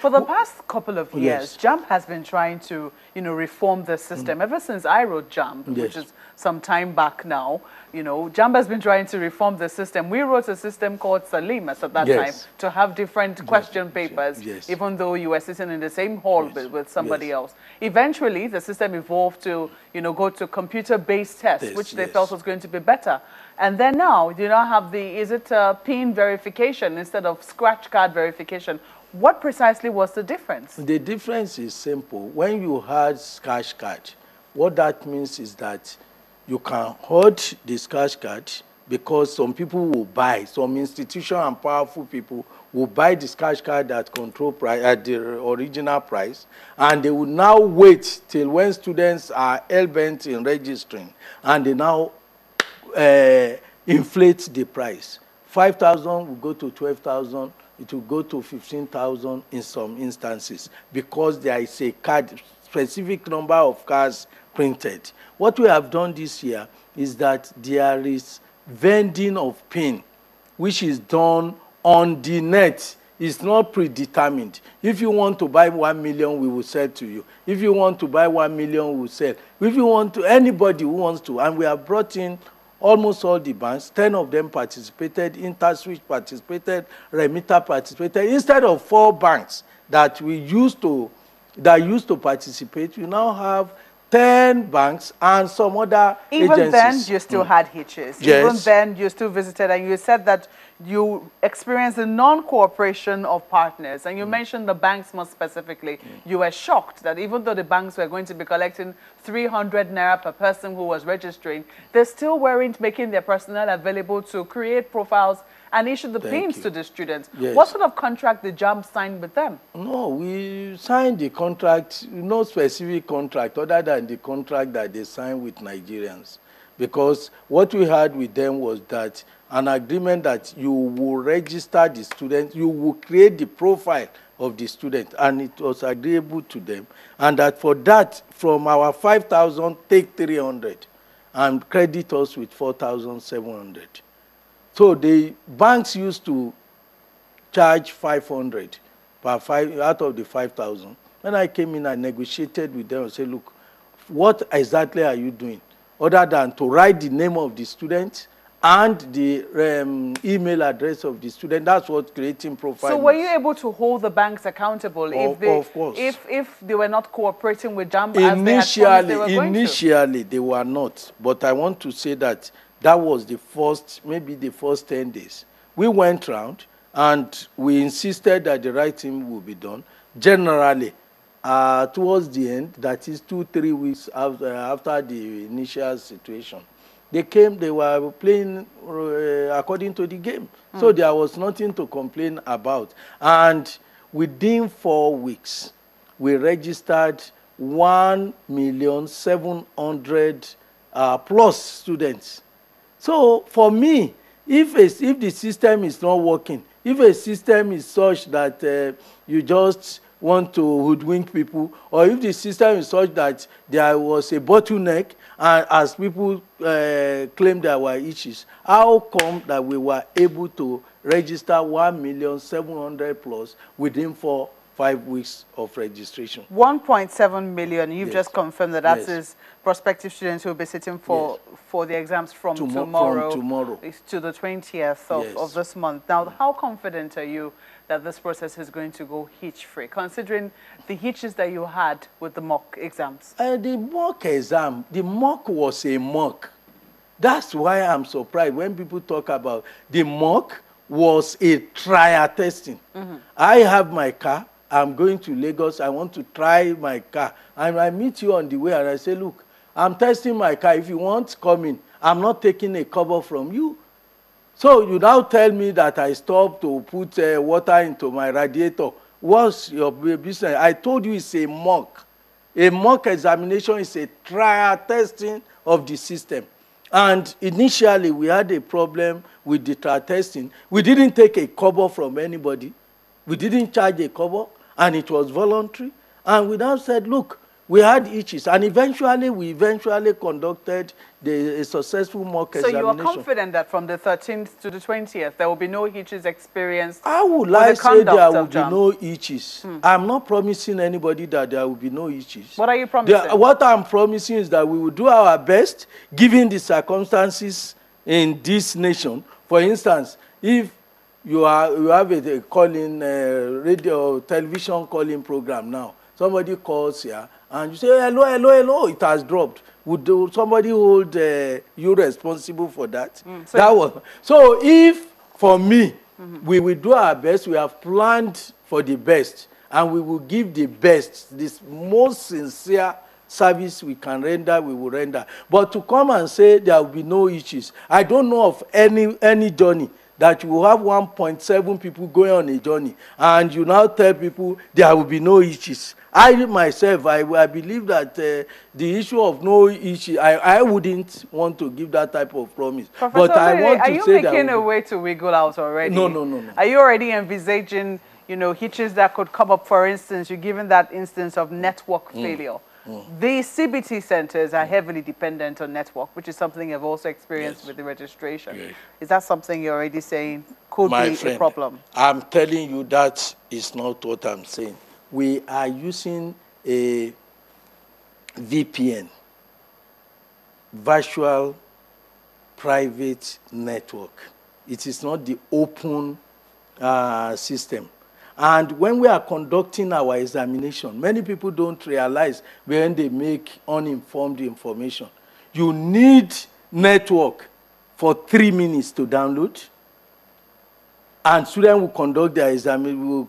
For the past couple of years, Yes. Jamb has been trying to, reform the system. Ever since I wrote Jamb, which Yes. is some time back now, Jamb has been trying to reform the system. We wrote a system called Salimas at that Yes. time to have different question papers, Yes. even though you were sitting in the same hall Yes. with somebody Yes. else. Eventually, the system evolved to, go to computer-based tests, Yes, which they yes. felt was going to be better. And then now, you now have is it PIN verification instead of scratch card verification? What precisely was the difference? The difference is simple. When you had scratch card, what that means is that you can hold the scratch card because some people will buy, some institution and powerful people will buy the scratch card at control price, at the original price, and they will now wait till when students are hell-bent in registering, and they now inflate the price. 5,000 will go to 12,000. It will go to 15,000 in some instances because there is a card, specific number of cards printed. What we have done this year is that there is vending of PIN, which is done on the net. It's not predetermined. If you want to buy 1 million, we will sell to you. If you want to buy 1 million, we will sell. If you want to, anybody who wants to, and we have brought in almost all the banks, 10 of them participated, InterSwitch participated, Remitter participated. Instead of 4 banks that used to participate, we now have 10 banks and some other agencies. Even then, you still had hitches. Yes. Even then, you still visited, and you said that you experienced the non-cooperation of partners. And you mentioned the banks more specifically. You were shocked that even though the banks were going to be collecting 300 naira per person who was registering, they still weren't making their personnel available to create profiles and issue the PINs to the students. Yes. What sort of contract did Jamb sign with them? No, we signed the contract, no specific contract other than the contract that they signed with Nigerians. Because what we had with them was that an agreement that you will register the student, you will create the profile of the student, and it was agreeable to them. And that for that, from our 5,000, take 300 and credit us with 4,700. So the banks used to charge 500 out of the 5,000. When I came in, I negotiated with them and said, look, what exactly are you doing? Other than to write the name of the student and the email address of the student. That's what creating profile So were you able to hold the banks accountable of course. if they were not cooperating with Jamb as they had promised they were going to? Initially, they were not. But I want to say that that was the first, maybe the first 10 days. We went round and we insisted that the right thing would be done. Generally, towards the end, that is 2-3 weeks after the initial situation, they came, they were playing according to the game. So there was nothing to complain about. And within 4 weeks, we registered 1,700,000 plus students. So for me, if the system is not working, if a system is such that you just want to hoodwink people, or if the system is such that there was a bottleneck, and as people claim there were issues, how come that we were able to register 1,700,000 plus within 4-5 weeks of registration? 1.7 million. You've just confirmed that Yes. is prospective students who will be sitting for the exams from tomorrow. From tomorrow. It's to the 20th of this month. Now, how confident are you that this process is going to go hitch-free, considering the hitches that you had with the mock exams? The mock exam, the mock was a mock. That's why I'm surprised when people talk about the mock was a trial testing. I have my car. I'm going to Lagos. I want to try my car. And I meet you on the way and I say, look, I'm testing my car. If you want, come in. I'm not taking a cover from you. So you now tell me that I stopped to put water into my radiator. What's your business? I told you it's a mock. A mock examination is a trial testing of the system. And initially, we had a problem with the trial testing. We didn't take a cover from anybody. We didn't charge a cover, and it was voluntary. And we now said, look, We had hitches, and we eventually conducted a successful mock examination. So you are confident that from the 13th to the 20th, there will be no hitches experienced? I would like to say there will be no hitches. I'm not promising anybody that there will be no hitches. What are you promising? What I'm promising is that we will do our best, given the circumstances in this nation. For instance, if you have a calling radio or television calling program now, somebody calls here and you say hello, hello, hello, it has dropped. Would somebody hold you responsible for that? So if for me, we will do our best. We have planned for the best, and we will give the best, this most sincere service we can render, we will render. But to come and say there will be no issues, I don't know of any journey that you will have 1.7 people going on a journey, and you now tell people there will be no issues. I myself, I believe that the issue of no issue, I wouldn't want to give that type of promise. Professor, but I want to say that... Are you making a way to wiggle out already? No. Are you already envisaging, you know, hitches that could come up? For instance, you're given that instance of network failure. The CBT centers are heavily dependent on network, which is something I've also experienced with the registration. Yes. Is that something you're already saying could be a problem? I'm telling you that is not what I'm saying. We are using a VPN, virtual private network. It is not the open system. And when we are conducting our examination, many people don't realize when they make uninformed information. You need network for 3 minutes to download. And students will conduct their examination,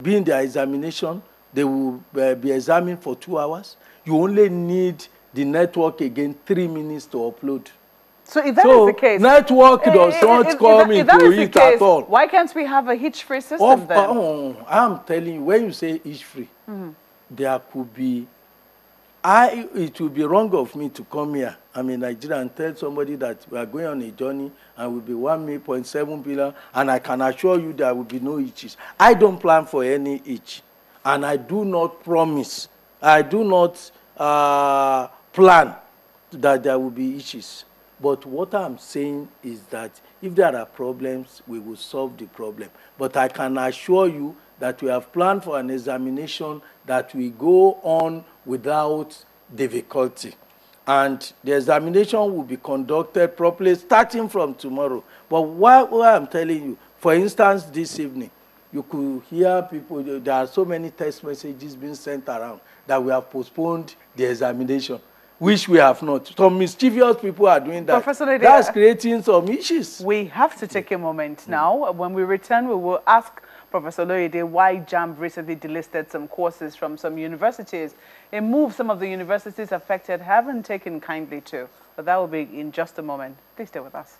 be in their examination. They will be examined for 2 hours. You only need the network again 3 minutes to upload. So if that is the case, network does not come into it at all. Why can't we have a hitch-free system then? I'm telling you, when you say hitch-free, there could be... it would be wrong of me to come here, I'm a Nigerian, and tell somebody that we are going on a journey and will be 1.7 billion, and I can assure you there will be no hitches. I don't plan for any hitch, and I do not promise, I do not plan that there will be hitches. But what I'm saying is that if there are problems, we will solve the problem. But I can assure you that we have planned for an examination that will go on without difficulty. And the examination will be conducted properly starting from tomorrow. But what I'm telling you, for instance, this evening, you could hear people, there are so many text messages being sent around that we have postponed the examination, which we have not. Some mischievous people are doing that. Professor Lede, that's creating some issues. We have to take a moment now. When we return, we will ask Professor Lede why Jamb recently delisted some courses from some universities, a move some of the universities affected haven't taken kindly to. But that will be in just a moment. Please stay with us.